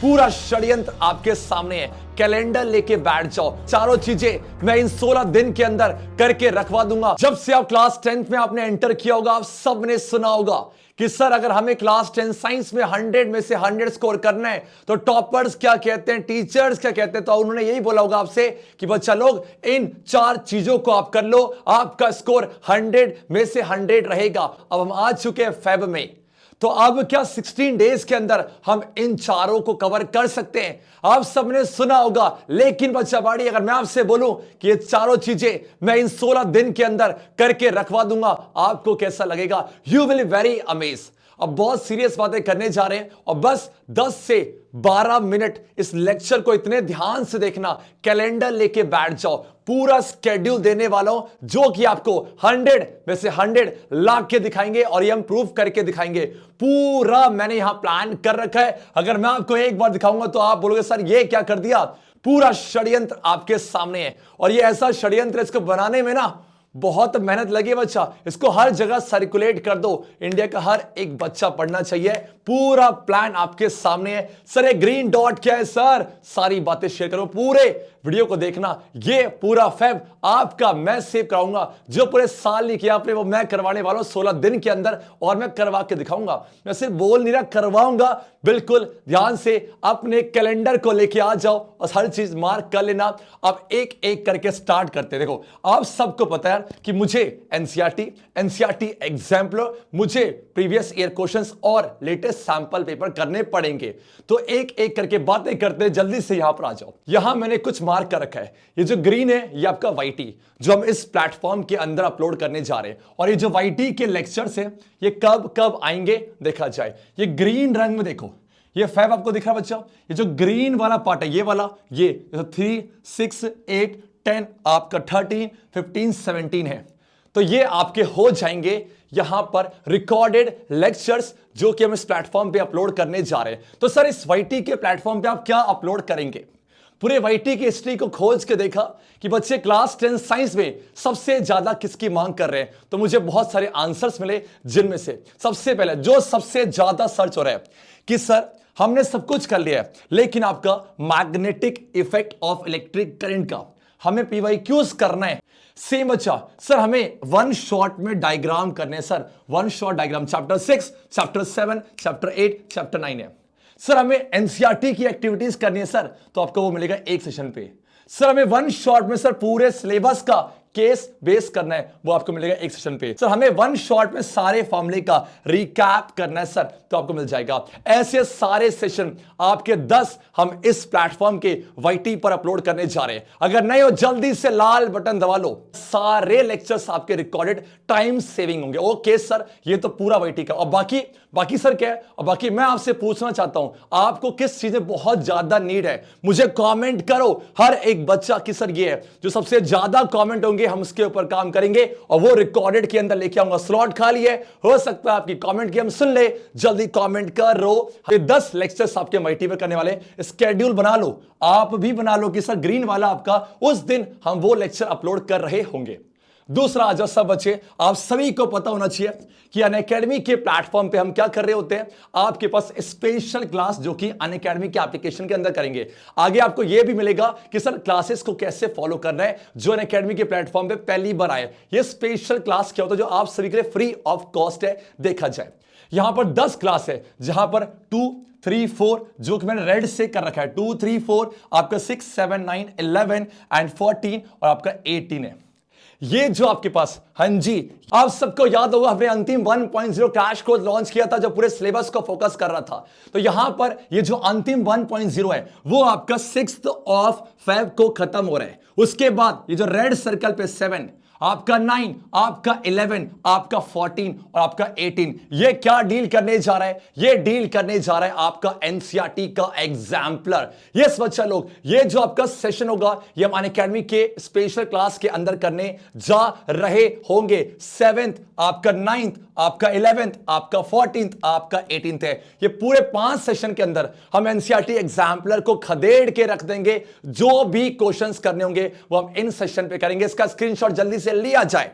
पूरा षड्यंत्र आपके सामने है। कैलेंडर लेके बैठ जाओ, चारों चीजें मैं इन 16 दिन के अंदर करके रखवा दूंगा। जब से आप क्लास 10th में आपने एंटर किया होगा, आप सबने सुना होगा कि सर अगर हमें क्लास 10 साइंस में 100 में से 100 स्कोर करना है तो टॉपर्स क्या कहते हैं, टीचर्स क्या कहते हैं, तो उन्होंने यही बोला होगा आपसे कि बच्चा लोग इन 4 चीजों को आप कर लो, आपका स्कोर 100 में से 100 रहेगा। अब हम आ चुके हैं फेब में, तो अब क्या 16 डेज के अंदर हम इन चारों को कवर कर सकते हैं? आप सबने सुना होगा, लेकिन बच्चा बाड़ी अगर मैं आपसे बोलूं कि ये चारों चीजें मैं इन 16 दिन के अंदर करके रखवा दूंगा, आपको कैसा लगेगा? You will very amaze. अब बहुत सीरियस बातें करने जा रहे हैं और बस 10 से 12 मिनट इस लेक्चर को इतने ध्यान से देखना, कैलेंडर लेके बैठ जाओ, पूरा स्केड्यूल देने वाला हूं जो कि आपको 100 में से 100 ला के दिखाएंगे और ये हम प्रूव करके दिखाएंगे। पूरा मैंने यहां प्लान कर रखा है। अगर मैं आपको एक बार दिखाऊंगा तो आप बोलोगे सर ये क्या कर दिया? पूरा षड्यंत्र आपके सामने है और ये ऐसा षड्यंत्र, इसको बनाने में ना बहुत मेहनत लगी बच्चा। इसको हर जगह सर्कुलेट कर दो, इंडिया का हर एक बच्चा पढ़ना चाहिए। पूरा प्लान आपके सामने है। सर ये ग्रीन डॉट क्या है? सर सारी बातें शेयर करो, पूरे वीडियो को देखना। ये पूरा फैब आपका मैं सेव कराऊंगा, जो पूरे साल नहीं किया आपने वो मैं करवाने वाला हूं 16 दिन के अंदर, और मैं करवा के दिखाऊंगा। मैं सिर्फ बोल नहीं रहा, करवाऊंगा। बिल्कुल ध्यान से अपने कैलेंडर को लेके आ जाओ और हर चीज मार्क कर लेना। अब एक एक करके स्टार्ट करते। देखो आप सबको पता है कि मुझे एनसीईआरटी एग्जाम्पलर, मुझे प्रीवियस ईयर क्वेश्चंस और लेटेस्ट सैंपल पेपर करने पड़ेंगे। तो एक एक करके बातें करते हैं, जल्दी से यहां पर आ जाओ। यहां मैंने कुछ मार्क कर रखा है। ये जो ग्रीन है ये आपका वाईटी, जो हम इस प्लेटफॉर्म के अंदर अपलोड करने जा रहे हैं। और ये जो वाईटी के लेक्चर्स है ये कब कब आएंगे देखा जाए। ये ग्रीन रंग में देखो, ये फैब आपको दिख रहा है बच्चा, ये जो ग्रीन वाला पार्ट है ये वाला, ये 3, 6, 8, 10 आपका 13, 15, 17 है। तो ये आपके हो जाएंगे यहां पर रिकॉर्डेड लेक्चर्स जो कि हम इस प्लेटफॉर्म पे अपलोड करने जा रहे हैं। तो सर इस वाईटी के प्लेटफॉर्म पे आप क्या अपलोड करेंगे? पूरे वाईटी की हिस्ट्री को खोज के देखा कि बच्चे क्लास 10 साइंस में सबसे ज्यादा किसकी मांग कर रहे हैं, तो मुझे बहुत सारे आंसर्स मिले, जिनमें से सबसे पहले जो सबसे ज्यादा सर्च हो रहा है कि सर हमने सब कुछ कर लिया है लेकिन आपका magnetic effect of electric current का हमें पीवाईक्यूज करना है। सेम बच्चा, सर हमें वन शॉट में डायग्राम करने हैं। Sir one shot diagram chapter 6, chapter 7, chapter 8, chapter 9 है। सर हमें एनसीईआरटी की एक्टिविटीज करनी है सर, तो आपको वो मिलेगा एक सेशन पे। सर हमें वन शॉट में सर पूरे सिलेबस का केस बेस करना है, वो आपको मिलेगा एक सेशन पे। सर हमें वन शॉट में सारे फॉर्मूले का रिकैप करना है सर, तो आपको मिल जाएगा। ऐसे सारे सेशन आपके 10 हम इस प्लेटफॉर्म के वाईटी पर अपलोड करने जा रहे हैं। अगर नहीं हो जल्दी से लाल बटन दबा लो, सारे लेक्चर्स आपके रिकॉर्डेड टाइम सेविंग होंगे। ओके सर, ये तो पूरा वाईटी का। और बाकी सर क्या है? और बाकी मैं आपसे पूछना चाहता हूं आपको किस चीज में बहुत ज्यादा नीड है, मुझे कमेंट करो। हर एक बच्चा की सर ये है जो सबसे ज्यादा कमेंट होंगे हम उसके ऊपर काम करेंगे और वो रिकॉर्डेड के अंदर लेके आऊंगा। स्लॉट खाली है, हो सकता है आपकी कमेंट की हम सुन ले, जल्दी कमेंट करो। ये 10 लेक्चर्स आपके वाईटी पे करने वाले, स्केड्यूल बना लो, आप भी बना लो कि सर ग्रीन वाला आपका उस दिन हम वो लेक्चर अपलोड कर रहे होंगे। दूसरा आ जाओ सब बच्चे, आप सभी को पता होना चाहिए कि अनअकैडमी के प्लेटफॉर्म पे हम क्या कर रहे होते हैं। आपके पास स्पेशल क्लास जो कि अनअकैडमी के एप्लीकेशन के अंदर करेंगे। आगे आपको यह भी मिलेगा कि सर क्लासेस को कैसे फॉलो करना है, जो अनअकैडमी के प्लेटफॉर्म पे पहली बार आए। ये स्पेशल क्लास क्या होता है जो आप सभी के लिए फ्री ऑफ कॉस्ट है, देखा जाए। यहां पर 10 क्लास है, जहां पर 2, 3, 4 जो कि मैंने रेड से कर रखा है, 2, 3, 4 आपका 6, 7, 9, 11 एंड 14 और आपका 18 है। ये जो आपके पास, हाँ जी, आप सबको याद होगा हमने अंतिम 1.0 क्रैश कोर्स लॉन्च किया था जो पूरे सिलेबस को फोकस कर रहा था। तो यहां पर ये जो अंतिम 1.0 है वो आपका 6th ऑफ फेब को खत्म हो रहा है। उसके बाद ये जो रेड सर्कल पे 7, आपका 9, आपका 11, आपका 14 और आपका 18, ये क्या डील करने जा रहा है? ये डील करने जा रहा है आपका एनसीईआरटी का एग्जाम्पलर। यस बच्चा लोग, ये जो आपका सेशन होगा ये हम अनअकैडमी के स्पेशल क्लास के अंदर करने जा रहे होंगे। 7th, आपका 9th, आपका 11th, आपका 14th, आपका 18th है। ये पूरे 5 सेशन के अंदर हम एनसीईआरटी एग्जाम्पलर को खदेड़ के रख देंगे। जो भी क्वेश्चंस करने होंगे वो हम इन सेशन पे करेंगे। इसका स्क्रीनशॉट जल्दी से लिया जाए।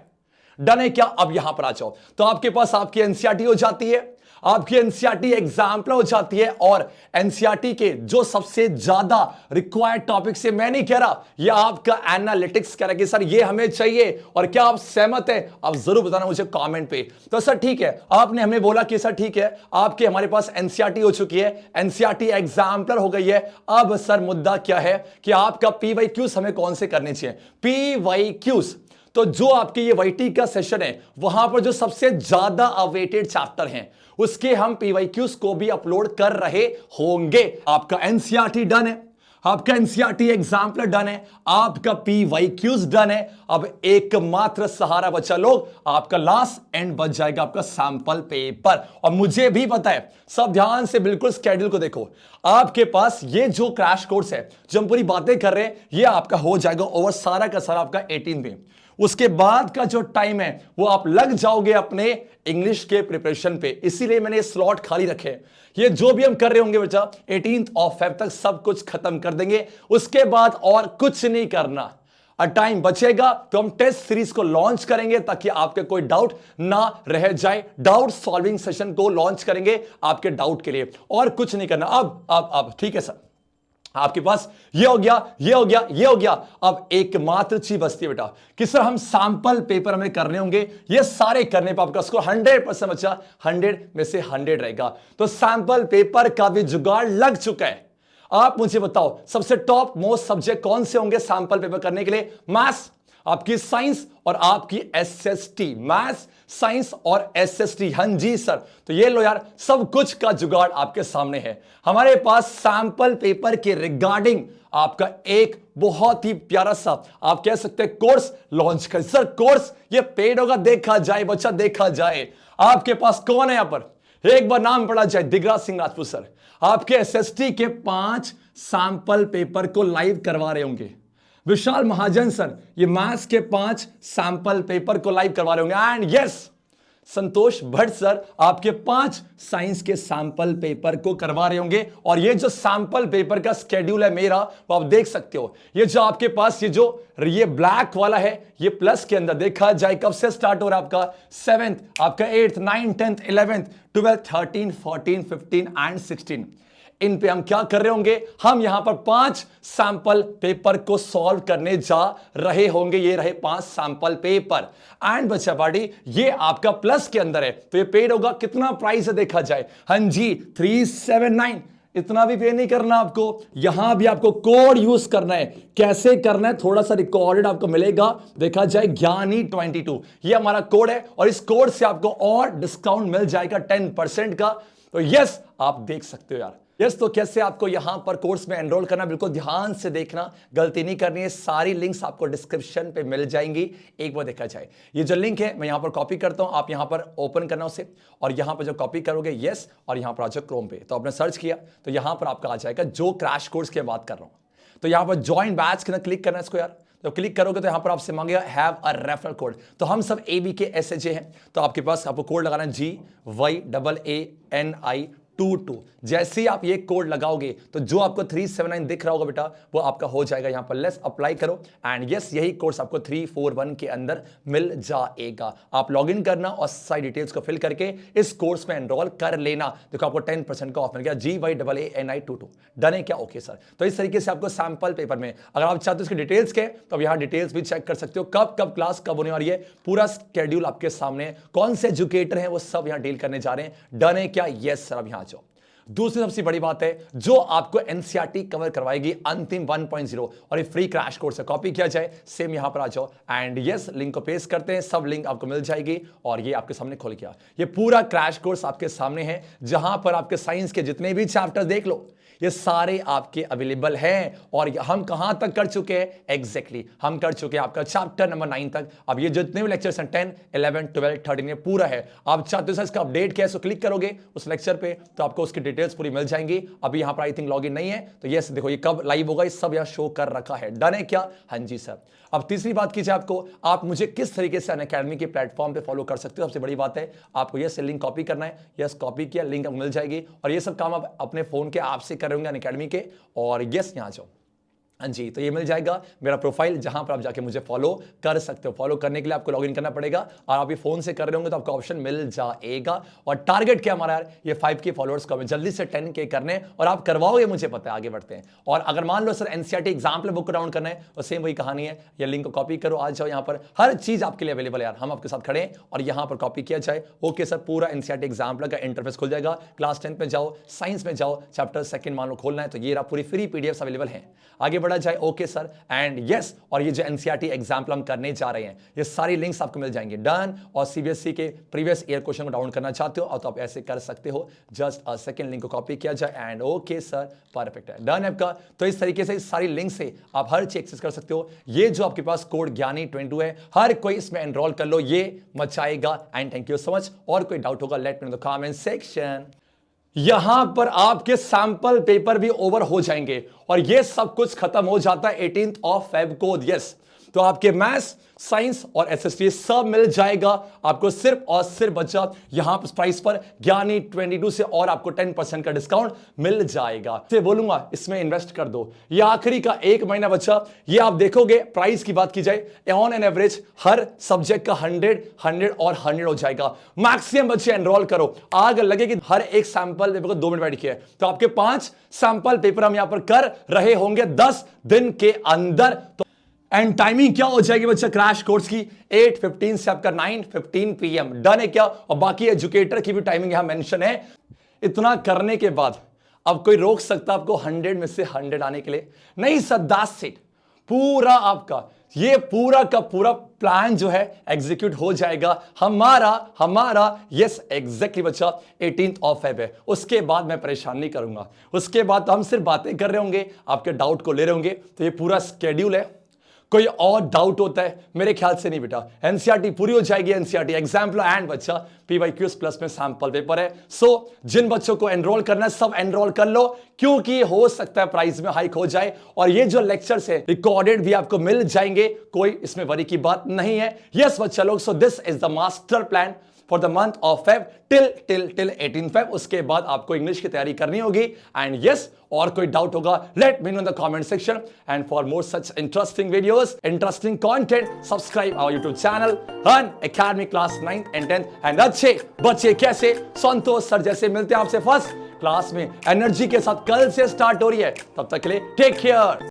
डन है क्या? अब यहां पर आ जाओ। तो आपके पास आपकी एनसीईआरटी हो जाती है, आपकी एनसीईआरटी एग्जाम्पल हो जाती है। और एनसीईआरटी के जो सबसे ज्यादा रिक्वायर्ड टॉपिक से मैं नहीं कह रहा, ये आपका एनालिटिक्स कह रहा है कि सर ये हमें चाहिए। और क्या आप सहमत हैं? आप जरूर बताना मुझे कमेंट पे। तो सर ठीक है, आपने हमें बोला कि सर ठीक है, आपके हमारे पास एनसीईआरटी हो चुकी है, एनसीईआरटी एग्जाम्पलर हो गई है। अब सर मुद्दा क्या है कि आपका पीवाईक्यूज हमें कौन से करने चाहिए? पीवाईक्यूज तो जो आपके ये वाईटी का सेशन है, वहां पर जो सबसे ज्यादा अवेटेड चैप्टर हैं, उसके हम पीवाईक्यूज को भी अपलोड कर रहे होंगे। आपका एनसीईआरटी डन है, आपका एनसीईआरटी एग्जाम्पलर डन है, आपका पीवाईक्यूज डन है। अब एकमात्र सहारा बचा लोग, आपका लास्ट एंड बच जाएगा आपका सैंपल पेपर। और मुझे भी पता है, सब ध्यान से बिल्कुल स्केड्यूल को देखो, आपके पास ये जो क्रैश कोर्स है, जो हम पूरी बातें कर रहे हैं, ये आपका हो जाएगा ओवर सारा का सारा आपका 18 में। उसके बाद का जो टाइम है वो आप लग जाओगे अपने इंग्लिश के प्रिपरेशन पे, इसीलिए मैंने स्लॉट खाली रखे। ये जो भी हम कर रहे होंगे बच्चा 18 Feb तक सब कुछ खत्म कर देंगे, उसके बाद और कुछ नहीं करना। टाइम बचेगा तो हम टेस्ट सीरीज को लॉन्च करेंगे ताकि आपके कोई डाउट ना रह जाए। डाउट सॉल्विंग सेशन को लॉन्च करेंगे आपके डाउट के लिए, और कुछ नहीं करना। अब ठीक है सर, आपके पास ये हो गया, ये हो गया, ये हो गया। अब एकमात्र चीज बचती है बेटा कि सर हम सैंपल पेपर हमें करने होंगे। ये सारे करने पर आपका स्कोर 100% बच्चा 100 में से 100 रहेगा। तो सैंपल पेपर का भी जुगाड़ लग चुका है। आप मुझे बताओ सबसे टॉप मोस्ट सब्जेक्ट कौन से होंगे सैंपल पेपर करने के लिए? मैथ्स, आपकी साइंस और आपकी एसएसटी। मैथ्स, साइंस और एसएसटी। हाँ जी सर, तो ये लो यार, सब कुछ का जुगाड़ आपके सामने है। हमारे पास सैंपल पेपर के रिगार्डिंग आपका एक बहुत ही प्यारा सा आप कह सकते हैं कोर्स लॉन्च कर। सर कोर्स ये पेड होगा? देखा जाए बच्चा, देखा जाए। आपके पास कौन है यहां पर? एक बार नाम पढ़ा जाए, दिगराज सिंह राजपूत सर आपके एसएसटी के 5 सैंपल पेपर को लाइव करवा रहे होंगे। विशाल महाजन सर ये मैथ्स के 5 सैंपल पेपर को लाइव करवा रहे होंगे। And yes, Santosh Bhatt sir आपके 5 साइंस के सैंपल पेपर को करवा रहे होंगे। और ये जो सैंपल पेपर का स्केड्यूल है मेरा, वो आप देख सकते हो। ये जो आपके पास ये ब्लैक वाला है, ये प्लस के अंदर देखा जाए कब से स्टार्ट हो रहा है आपका 7th, आपका 8th, 9th, 10th, 11th, 12th, 13, 14, 15 and 16। इन पे हम क्या कर रहे होंगे? हम यहां पर 5 सैंपल पेपर को सॉल्व करने जा रहे होंगे। ये रहे 5 सैंपल पेपर। एंड बच्चा पार्टी ये आपका प्लस के अंदर है, तो ये पेड होगा। कितना प्राइस है देखा जाए? हाँ जी 379। इतना भी पे नहीं करना आपको, यहां भी आपको कोड यूज करना है। कैसे करना है थोड़ा सा रिकॉर्डेड आपको मिलेगा, देखा जाए ज्ञानी 22, ये हमारा कोड है। और इस कोड से आपको और डिस्काउंट मिल जाएगा 10% का। तो यस, आप देख सकते हो यार। यस, तो कैसे आपको यहां पर कोर्स में एनरोल करना, बिल्कुल ध्यान से देखना, गलती नहीं करनी है। सारी लिंक्स आपको डिस्क्रिप्शन पे मिल जाएंगी। एक बार देखा जाए, ये जो लिंक है मैं यहां पर कॉपी करता हूं, आप यहां पर ओपन करना उसे, और यहां पर जो कॉपी करोगे यस, और यहां पर आ जाओ क्रोम पे। तो आपने सर्च किया तो यहां पर आपका आ जाएगा जो क्रैश कोर्स की बात कर रहा हूं। तो यहां पर ज्वाइन बैच के ना क्लिक करना है इसको यार। तो क्लिक करोगे तो यहां पर आपसे मांगेगा हैव अ रेफरल कोड। तो हम सब एबी के एसएजे हैं, तो आपके पास आपको कोड लगाना है GYAANI22। जैसे ही आप ये कोड लगाओगे तो जो आपको 379 दिख रहा होगा बेटा, वो आपका हो जाएगा। यहां पर लेस अप्लाई करो एंड यस, यही कोर्स आपको 341 के अंदर मिल जाएगा। आप लॉगिन करना और सारी डिटेल्स को फिल करके इस कोर्स में एनरोल कर लेना। देखो आपको 10% का ऑफ मिल गया। GYAANI22 डन है क्या? Okay sir. तो इस तरीके से आपको सैंपल पेपर में, अगर आप चाहते हो इसकी डिटेल्स के, तो आप यहां डिटेल्स भी चेक कर सकते हो। कब कब क्लास कब होने वाली है, पूरा स्केड्यूल आपके सामने, कौन से एजुकेटर हैं वो सब यहां डील करने जा रहे हैं। डन है क्या? Yes sir. अब यहां जाओ। दूसरी सबसे बड़ी बात है जो आपको एनसीईआरटी कवर करवाएगी अंतिम 1.0, और ये फ्री क्रैश कोर्स है। कॉपी किया जाए, सेम यहां पर आ जाओ एंड यस, लिंक को पेस्ट करते हैं, सब लिंक आपको मिल जाएगी। और ये आपके सामने खोल गया, ये पूरा क्रैश कोर्स आपके सामने है, जहां पर आपके साइंस के जितने भी चैप्टर देख लो, ये सारे आपके अवेलेबल हैं। और हम कहां तक कर चुके हैं? एग्जैक्टली हम कर चुके हैं आपका चैप्टर नंबर 9 तक। अब ये जितने भी लेक्चर्स हैं 10, 11, 12, 13 ये पूरा है। आप चाहते हो इसका अपडेट क्या है, सो क्लिक करोगे उस लेक्चर पे तो आपको उसकी डिटेल्स पूरी मिल जाएंगी। अभी यहां पर आई थिंक लॉगिन नहीं है, तो यस देखो ये कब लाइव होगा, ये सब यहां शो कर रखा है। डन है क्या? हाँ जी सर। अब तीसरी बात कीजिए, आपको आप मुझे किस तरीके से अनअकैडमी के प्लेटफॉर्म पे फॉलो कर सकते हो। सबसे बड़ी बात है आपको यस लिंक कॉपी करना है। यस कॉपी किया, लिंक मिल जाएगी। और ये सब काम आप अपने फोन के ऐप से कर रहे होंगे अनअकैडमी के। और यस यहां जाओ, हाँ जी, तो ये मिल जाएगा मेरा प्रोफाइल, जहां पर आप जाके मुझे फॉलो कर सकते हो। फॉलो करने के लिए आपको लॉगिन करना पड़ेगा, और आप ये फोन से कर रहे होंगे तो आपको ऑप्शन मिल जाएगा। और टारगेट क्या हमारा यार, ये 5K फॉलोअर्स को हमें जल्दी से 10K करने, और आप करवाओगे मुझे पता है। आगे बढ़ते हैं। और अगर मान लो sir NCERT example book down करना है, तो सेम वही कहानी है। ये लिंक को कॉपी करो, आ जाओ, यहाँ पर हर चीज आपके लिए अवेलेबल है यार। हम आपके साथ खड़े हैं, और यहाँ पर कॉपी किया जाए। ओके सर, पूरा एनसीईआरटी एग्जाम्पल का इंटरफेस खुल जाएगा। क्लास 10 में जाओ, साइंस में जाओ, चैप्टर 2 मान लो खोलना है, तो ये पूरी फ्री पीडीएफ अवेलेबल है। आगे बढ़ा जाए। ओके सर, एंड यस, और ये जो एनसीईआरटी एग्जाम्पल हम करने जा रहे हैं, ये सारी लिंक्स आपको मिल जाएंगे। डन। और सीबीएसई के प्रीवियस ईयर क्वेश्चन को डाउनलोड करना चाहते हो, और तो आप ऐसे कर सकते हो। जस्ट अ सेकंड, लिंक को कॉपी किया जाए, एंड ओके सर, परफेक्ट है, डन है आपका। तो इस तरीके से इस सारी लिंक से आप हर चीज एक्सेस कर सकते हो। ये जो आपके पास कोड ज्ञानी 22 है, हर कोई इसमें एनरोल कर लो, ये मचाएगा। And thank you so much. और कोई डाउट होगा, let me know the comment section. यहां पर आपके सैंपल पेपर भी ओवर हो जाएंगे, और ये सब कुछ खत्म हो जाता है 18 Feb को। यस, तो आपके मैथ्स, साइंस और एसएसटी सब मिल जाएगा आपको। सिर्फ और सिर्फ बचा यहां पर प्राइस पर ज्ञानी 22 से, और आपको 10% का डिस्काउंट मिल जाएगा। से बोलूंगा इसमें इन्वेस्ट कर दो। ये आखिरी का 1 महीना बचा। ये आप देखोगे, प्राइस की बात की जाए on an average her subject का 100 और 100 हो जाएगा। मैक्सिमम बच्चे एनरोल करो। आग लगे कि हर एक सैंपल पेपर को 2 मिनट बैठ के है, तो आपके 5 सैंपल पेपर हम यहां पर कर रहे होंगे 10 दिन के अंदर। तो एंड टाइमिंग क्या हो जाएगी बच्चा क्रैश कोर्स की, 8:15 से आपका 9:15 PM। डन है क्या? और बाकी एजुकेटर की भी टाइमिंग यहां मेंशन है। इतना करने के बाद अब कोई रोक सकता आपको 100 में से 100 आने के लिए? नहीं सर, दैट्स इट। पूरा आपका ये पूरा का पूरा प्लान जो है एग्जीक्यूट हो जाएगा हमारा यस एग्जैक्टली बच्चा 18 Feb है। उसके बाद मैं परेशान नहीं करूंगा। उसके बाद तो हम सिर्फ बातें कर रहे होंगे, आपके डाउट को ले रहे होंगे। तो ये पूरा स्केड्यूल है। कोई और डाउट होता है? मेरे ख्याल से नहीं बेटा, एनसीईआरटी पूरी हो जाएगी। एनसीईआरटी एग्जाम्पल एंड बच्चा पीवाईक्यूज प्लस में सैंपल पेपर है। सो जिन बच्चों को एनरोल करना है सब एनरोल कर लो, क्योंकि हो सकता है प्राइस में हाइक हो जाए। और ये जो लेक्चर्स है रिकॉर्डेड भी आपको मिल जाएंगे, कोई इसमें वरी की बात नहीं है। यस बच्चा लोग, so this is the master plan for the month of Feb till 18 Feb। उसके बाद आपको इंग्लिश की तैयारी करनी होगी। एंड यस, और कोई डाउट होगा let me know in the comment section. And for more such interesting videos, interesting content, subscribe our YouTube channel Unacademy class 9th and 10th। And अच्छे बच्चे कैसे संतोष सर जैसे मिलते हैं आपसे फर्स्ट क्लास में एनर्जी के साथ। कल से स्टार्ट हो रही है, तब तक के लिए टेक केयर।